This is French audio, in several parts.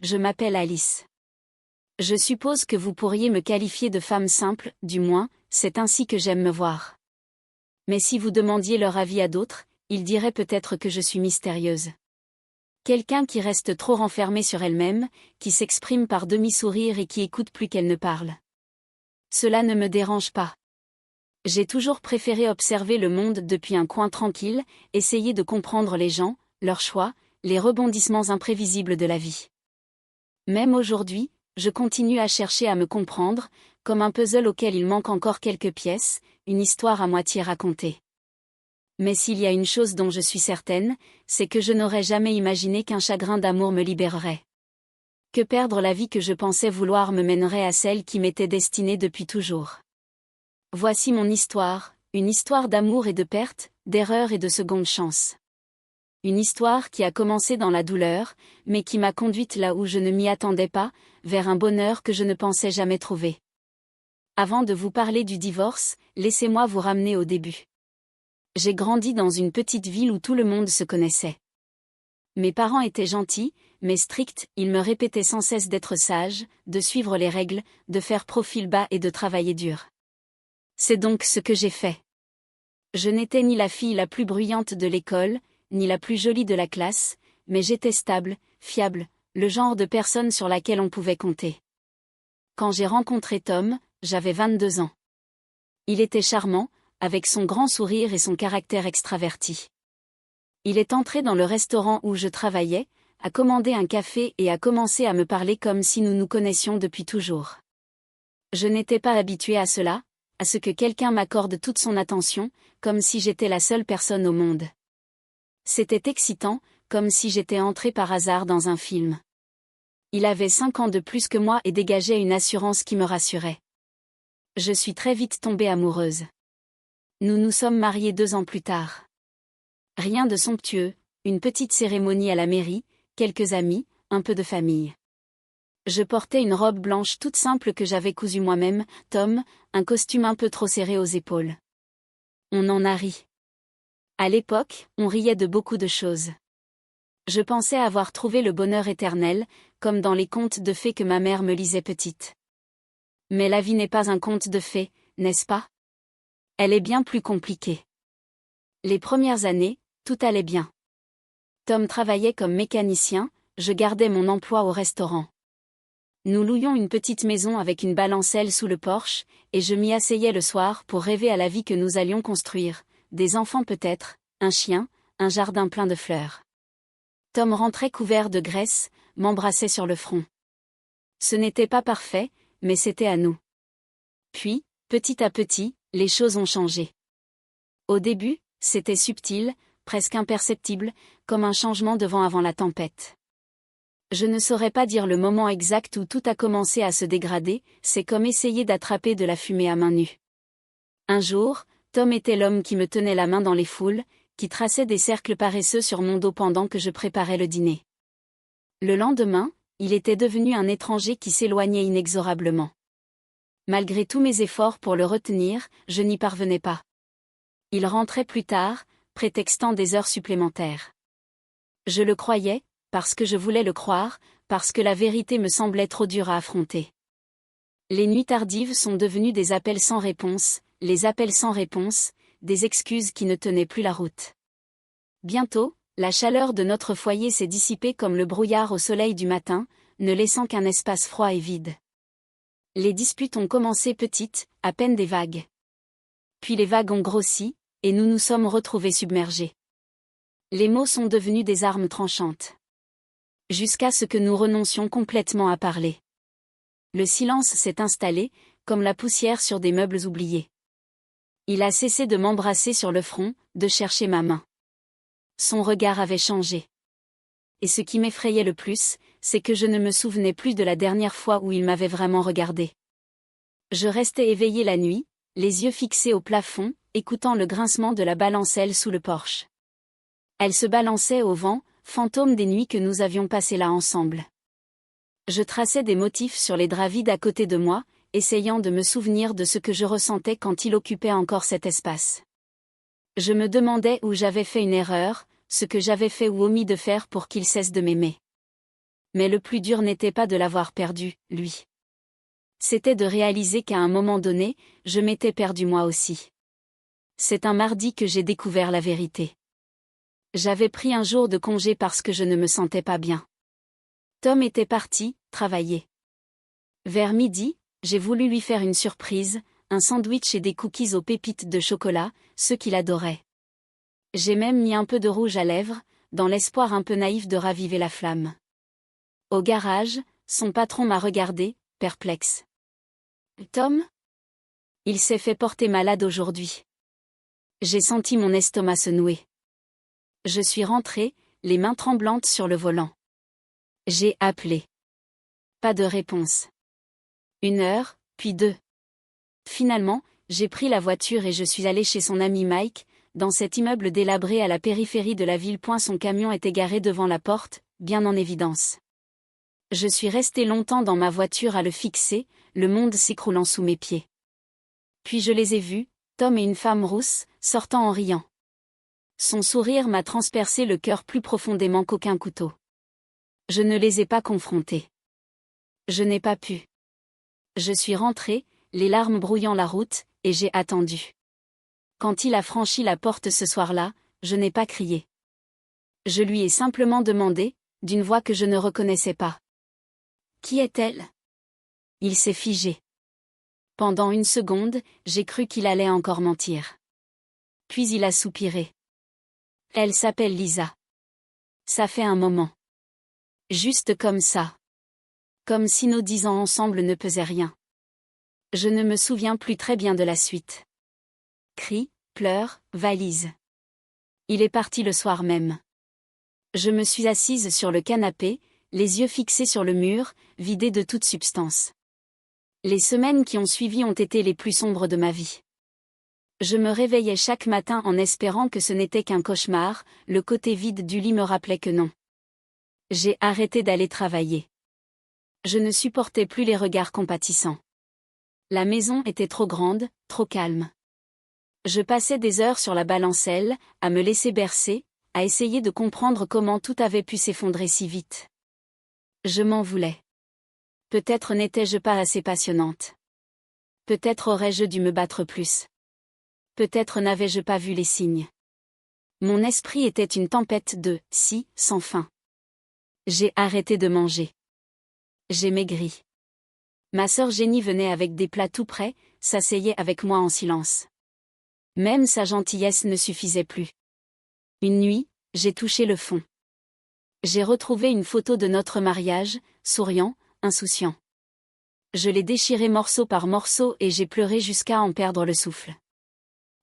Je m'appelle Alice. Je suppose que vous pourriez me qualifier de femme simple, du moins, c'est ainsi que j'aime me voir. Mais si vous demandiez leur avis à d'autres, ils diraient peut-être que je suis mystérieuse. Quelqu'un qui reste trop renfermée sur elle-même, qui s'exprime par demi-sourire et qui écoute plus qu'elle ne parle. Cela ne me dérange pas. J'ai toujours préféré observer le monde depuis un coin tranquille, essayer de comprendre les gens, leurs choix, les rebondissements imprévisibles de la vie. Même aujourd'hui, je continue à chercher à me comprendre, comme un puzzle auquel il manque encore quelques pièces, une histoire à moitié racontée. Mais s'il y a une chose dont je suis certaine, c'est que je n'aurais jamais imaginé qu'un chagrin d'amour me libérerait. Que perdre la vie que je pensais vouloir me mènerait à celle qui m'était destinée depuis toujours. Voici mon histoire, une histoire d'amour et de perte, d'erreur et de seconde chance. Une histoire qui a commencé dans la douleur, mais qui m'a conduite là où je ne m'y attendais pas, vers un bonheur que je ne pensais jamais trouver. Avant de vous parler du divorce, laissez-moi vous ramener au début. J'ai grandi dans une petite ville où tout le monde se connaissait. Mes parents étaient gentils, mais stricts, ils me répétaient sans cesse d'être sage, de suivre les règles, de faire profil bas et de travailler dur. C'est donc ce que j'ai fait. Je n'étais ni la fille la plus bruyante de l'école, ni la plus jolie de la classe, mais j'étais stable, fiable, le genre de personne sur laquelle on pouvait compter. Quand j'ai rencontré Tom, j'avais 22 ans. Il était charmant, avec son grand sourire et son caractère extraverti. Il est entré dans le restaurant où je travaillais, a commandé un café et a commencé à me parler comme si nous nous connaissions depuis toujours. Je n'étais pas habituée à cela, à ce que quelqu'un m'accorde toute son attention, comme si j'étais la seule personne au monde. C'était excitant, comme si j'étais entrée par hasard dans un film. Il avait 5 ans de plus que moi et dégageait une assurance qui me rassurait. Je suis très vite tombée amoureuse. Nous nous sommes mariés 2 ans plus tard. Rien de somptueux, une petite cérémonie à la mairie, quelques amis, un peu de famille. Je portais une robe blanche toute simple que j'avais cousue moi-même, Tom, un costume un peu trop serré aux épaules. On en a ri. À l'époque, on riait de beaucoup de choses. Je pensais avoir trouvé le bonheur éternel, comme dans les contes de fées que ma mère me lisait petite. Mais la vie n'est pas un conte de fées, n'est-ce pas? Elle est bien plus compliquée. Les premières années, tout allait bien. Tom travaillait comme mécanicien, je gardais mon emploi au restaurant. Nous louions une petite maison avec une balancelle sous le porche, et je m'y asseyais le soir pour rêver à la vie que nous allions construire, des enfants peut-être, un chien, un jardin plein de fleurs. Tom rentrait couvert de graisse, m'embrassait sur le front. Ce n'était pas parfait, mais c'était à nous. Puis, petit à petit, les choses ont changé. Au début, c'était subtil, presque imperceptible, comme un changement de vent avant la tempête. Je ne saurais pas dire le moment exact où tout a commencé à se dégrader, c'est comme essayer d'attraper de la fumée à main nue. Un jour, Tom était l'homme qui me tenait la main dans les foules, qui traçait des cercles paresseux sur mon dos pendant que je préparais le dîner. Le lendemain, il était devenu un étranger qui s'éloignait inexorablement. Malgré tous mes efforts pour le retenir, je n'y parvenais pas. Il rentrait plus tard, prétextant des heures supplémentaires. Je le croyais, parce que je voulais le croire, parce que la vérité me semblait trop dure à affronter. Les nuits tardives sont devenues des appels sans réponse, les appels sans réponse, des excuses qui ne tenaient plus la route. Bientôt, la chaleur de notre foyer s'est dissipée comme le brouillard au soleil du matin, ne laissant qu'un espace froid et vide. Les disputes ont commencé petites, à peine des vagues. Puis les vagues ont grossi, et nous nous sommes retrouvés submergés. Les mots sont devenus des armes tranchantes. Jusqu'à ce que nous renoncions complètement à parler. Le silence s'est installé, comme la poussière sur des meubles oubliés. Il a cessé de m'embrasser sur le front, de chercher ma main. Son regard avait changé. Et ce qui m'effrayait le plus, c'est que je ne me souvenais plus de la dernière fois où il m'avait vraiment regardé. Je restais éveillée la nuit, les yeux fixés au plafond, écoutant le grincement de la balancelle sous le porche. Elle se balançait au vent, fantôme des nuits que nous avions passées là ensemble. Je traçais des motifs sur les draps vides à côté de moi, essayant de me souvenir de ce que je ressentais quand il occupait encore cet espace. Je me demandais où j'avais fait une erreur, ce que j'avais fait ou omis de faire pour qu'il cesse de m'aimer. Mais le plus dur n'était pas de l'avoir perdu, lui. C'était de réaliser qu'à un moment donné, je m'étais perdu moi aussi. C'est un mardi que j'ai découvert la vérité. J'avais pris un jour de congé parce que je ne me sentais pas bien. Tom était parti, travailler. Vers midi, j'ai voulu lui faire une surprise, un sandwich et des cookies aux pépites de chocolat, ce qu'il adorait. J'ai même mis un peu de rouge à lèvres, dans l'espoir un peu naïf de raviver la flamme. Au garage, son patron m'a regardé, perplexe. Tom ? Il s'est fait porter malade aujourd'hui. J'ai senti mon estomac se nouer. Je suis rentrée, les mains tremblantes sur le volant. J'ai appelé. Pas de réponse. 1 heure, puis 2. Finalement, j'ai pris la voiture et je suis allée chez son ami Mike, dans cet immeuble délabré à la périphérie de la ville. Son camion était garé devant la porte, bien en évidence. Je suis restée longtemps dans ma voiture à le fixer, le monde s'écroulant sous mes pieds. Puis je les ai vus, Tom et une femme rousse, sortant en riant. Son sourire m'a transpercé le cœur plus profondément qu'aucun couteau. Je ne les ai pas confrontés. Je n'ai pas pu. Je suis rentrée, les larmes brouillant la route, et j'ai attendu. Quand il a franchi la porte ce soir-là, je n'ai pas crié. Je lui ai simplement demandé, d'une voix que je ne reconnaissais pas. Qui est-elle ? Il s'est figé. Pendant 1 seconde, j'ai cru qu'il allait encore mentir. Puis il a soupiré. Elle s'appelle Lisa. Ça fait un moment. Juste comme ça. Comme si nos 10 ans ensemble ne pesaient rien. Je ne me souviens plus très bien de la suite. Cris, pleurs, valises. Il est parti le soir même. Je me suis assise sur le canapé, les yeux fixés sur le mur, vidée de toute substance. Les semaines qui ont suivi ont été les plus sombres de ma vie. Je me réveillais chaque matin en espérant que ce n'était qu'un cauchemar, le côté vide du lit me rappelait que non. J'ai arrêté d'aller travailler. Je ne supportais plus les regards compatissants. La maison était trop grande, trop calme. Je passais des heures sur la balancelle, à me laisser bercer, à essayer de comprendre comment tout avait pu s'effondrer si vite. Je m'en voulais. Peut-être n'étais-je pas assez passionnante. Peut-être aurais-je dû me battre plus. Peut-être n'avais-je pas vu les signes. Mon esprit était une tempête de « si » sans fin. J'ai arrêté de manger. J'ai maigri. Ma sœur Jenny venait avec des plats tout prêts, s'asseyait avec moi en silence. Même sa gentillesse ne suffisait plus. Une nuit, j'ai touché le fond. J'ai retrouvé une photo de notre mariage, souriant, insouciant. Je l'ai déchiré morceau par morceau et j'ai pleuré jusqu'à en perdre le souffle.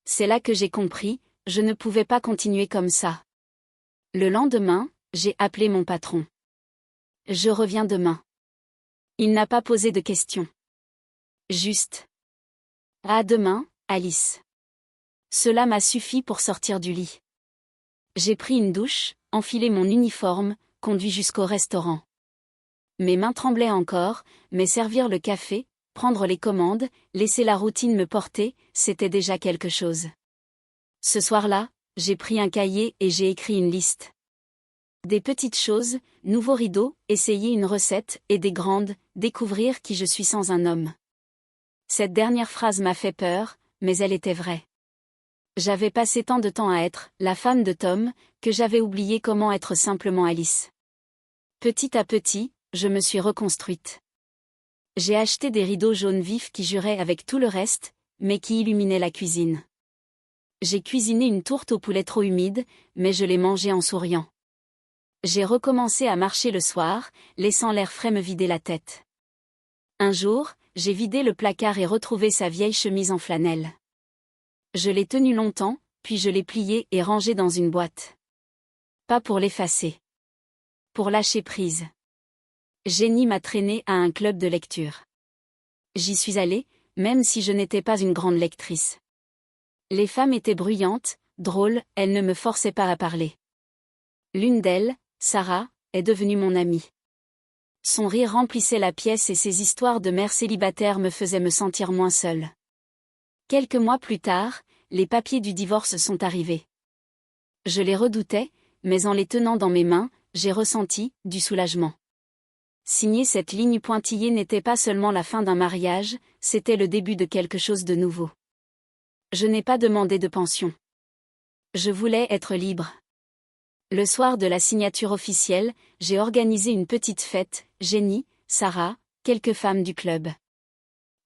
C'est là que j'ai compris, je ne pouvais pas continuer comme ça. Le lendemain, j'ai appelé mon patron. Je reviens demain. Il n'a pas posé de questions. Juste. À demain, Alice. Cela m'a suffi pour sortir du lit. J'ai pris une douche, enfilé mon uniforme, conduit jusqu'au restaurant. Mes mains tremblaient encore, mais servir le café, prendre les commandes, laisser la routine me porter, c'était déjà quelque chose. Ce soir-là, j'ai pris un cahier et j'ai écrit une liste. Des petites choses, nouveaux rideaux, essayer une recette, et des grandes, découvrir qui je suis sans un homme. Cette dernière phrase m'a fait peur, mais elle était vraie. J'avais passé tant de temps à être la femme de Tom, que j'avais oublié comment être simplement Alice. Petit à petit, je me suis reconstruite. J'ai acheté des rideaux jaunes vifs qui juraient avec tout le reste, mais qui illuminaient la cuisine. J'ai cuisiné une tourte au poulet trop humide, mais je l'ai mangée en souriant. J'ai recommencé à marcher le soir, laissant l'air frais me vider la tête. Un jour, j'ai vidé le placard et retrouvé sa vieille chemise en flanelle. Je l'ai tenue longtemps, puis je l'ai pliée et rangée dans une boîte. Pas pour l'effacer. Pour lâcher prise. Jenny m'a traînée à un club de lecture. J'y suis allée, même si je n'étais pas une grande lectrice. Les femmes étaient bruyantes, drôles, elles ne me forçaient pas à parler. L'une d'elles, Sarah, est devenue mon amie. Son rire remplissait la pièce et ses histoires de mère célibataire me faisaient me sentir moins seule. Quelques mois plus tard, les papiers du divorce sont arrivés. Je les redoutais, mais en les tenant dans mes mains, j'ai ressenti du soulagement. Signer cette ligne pointillée n'était pas seulement la fin d'un mariage, c'était le début de quelque chose de nouveau. Je n'ai pas demandé de pension. Je voulais être libre. Le soir de la signature officielle, j'ai organisé une petite fête, Jenny, Sarah, quelques femmes du club.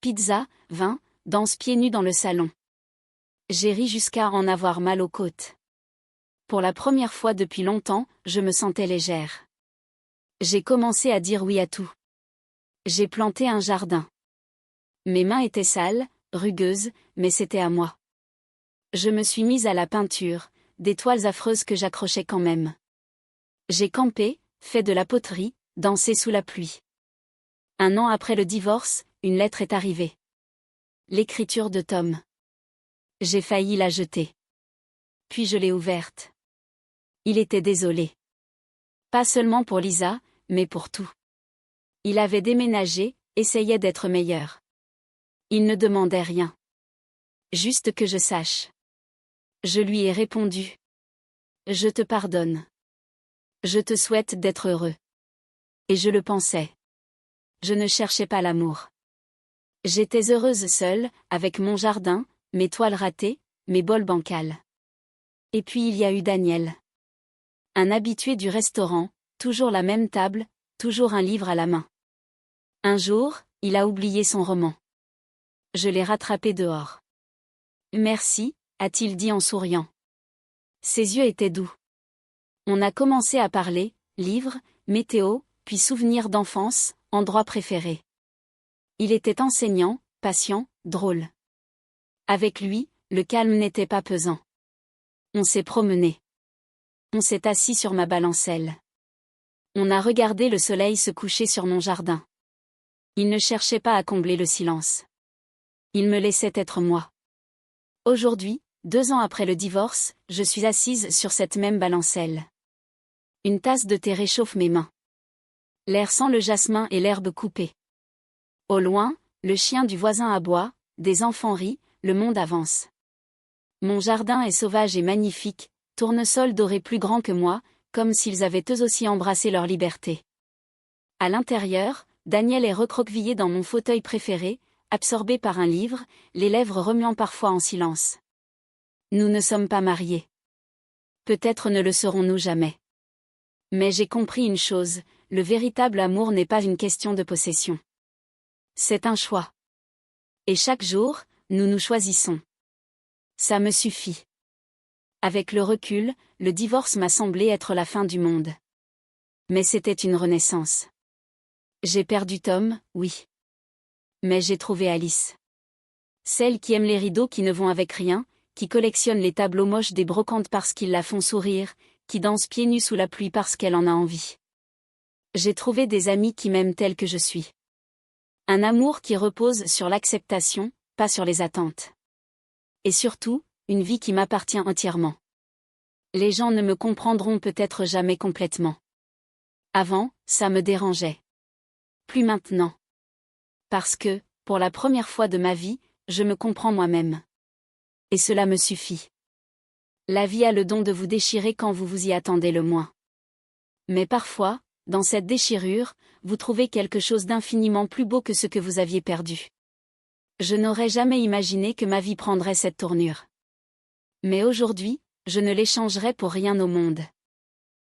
Pizza, vin, danse pieds nus dans le salon. J'ai ri jusqu'à en avoir mal aux côtes. Pour la première fois depuis longtemps, je me sentais légère. J'ai commencé à dire oui à tout. J'ai planté un jardin. Mes mains étaient sales, rugueuses, mais c'était à moi. Je me suis mise à la peinture, des toiles affreuses que j'accrochais quand même. J'ai campé, fait de la poterie, dansé sous la pluie. 1 an après le divorce, une lettre est arrivée. L'écriture de Tom. J'ai failli la jeter. Puis je l'ai ouverte. Il était désolé. Pas seulement pour Lisa, mais pour tout. Il avait déménagé, essayait d'être meilleur. Il ne demandait rien. Juste que je sache. Je lui ai répondu. Je te pardonne. Je te souhaite d'être heureux. Et je le pensais. Je ne cherchais pas l'amour. J'étais heureuse seule, avec mon jardin, mes toiles ratées, mes bols bancals. Et puis il y a eu Daniel. Un habitué du restaurant, toujours la même table, toujours un livre à la main. Un jour, il a oublié son roman. Je l'ai rattrapé dehors. Merci, a-t-il dit en souriant. Ses yeux étaient doux. On a commencé à parler, livres, météo, puis souvenirs d'enfance, endroits préférés. Il était enseignant, patient, drôle. Avec lui, le calme n'était pas pesant. On s'est promené. On s'est assis sur ma balancelle. On a regardé le soleil se coucher sur mon jardin. Il ne cherchait pas à combler le silence. Il me laissait être moi. Aujourd'hui, 2 ans après le divorce, je suis assise sur cette même balancelle. Une tasse de thé réchauffe mes mains. L'air sent le jasmin et l'herbe coupée. Au loin, le chien du voisin aboie, des enfants rient, le monde avance. Mon jardin est sauvage et magnifique, tournesols dorés plus grands que moi, comme s'ils avaient eux aussi embrassé leur liberté. À l'intérieur, Daniel est recroquevillé dans mon fauteuil préféré, absorbé par un livre, les lèvres remuant parfois en silence. Nous ne sommes pas mariés. Peut-être ne le serons-nous jamais. Mais j'ai compris une chose, le véritable amour n'est pas une question de possession. C'est un choix. Et chaque jour, nous nous choisissons. Ça me suffit. Avec le recul, le divorce m'a semblé être la fin du monde. Mais c'était une renaissance. J'ai perdu Tom, oui. Mais j'ai trouvé Alice. Celle qui aime les rideaux qui ne vont avec rien, qui collectionne les tableaux moches des brocantes parce qu'ils la font sourire, qui danse pieds nus sous la pluie parce qu'elle en a envie. J'ai trouvé des amis qui m'aiment telle que je suis. Un amour qui repose sur l'acceptation, pas sur les attentes. Et surtout, une vie qui m'appartient entièrement. Les gens ne me comprendront peut-être jamais complètement. Avant, ça me dérangeait. Plus maintenant. Parce que, pour la première fois de ma vie, je me comprends moi-même. Et cela me suffit. La vie a le don de vous déchirer quand vous vous y attendez le moins. Mais parfois, dans cette déchirure, vous trouvez quelque chose d'infiniment plus beau que ce que vous aviez perdu. Je n'aurais jamais imaginé que ma vie prendrait cette tournure. Mais aujourd'hui, je ne l'échangerai pour rien au monde.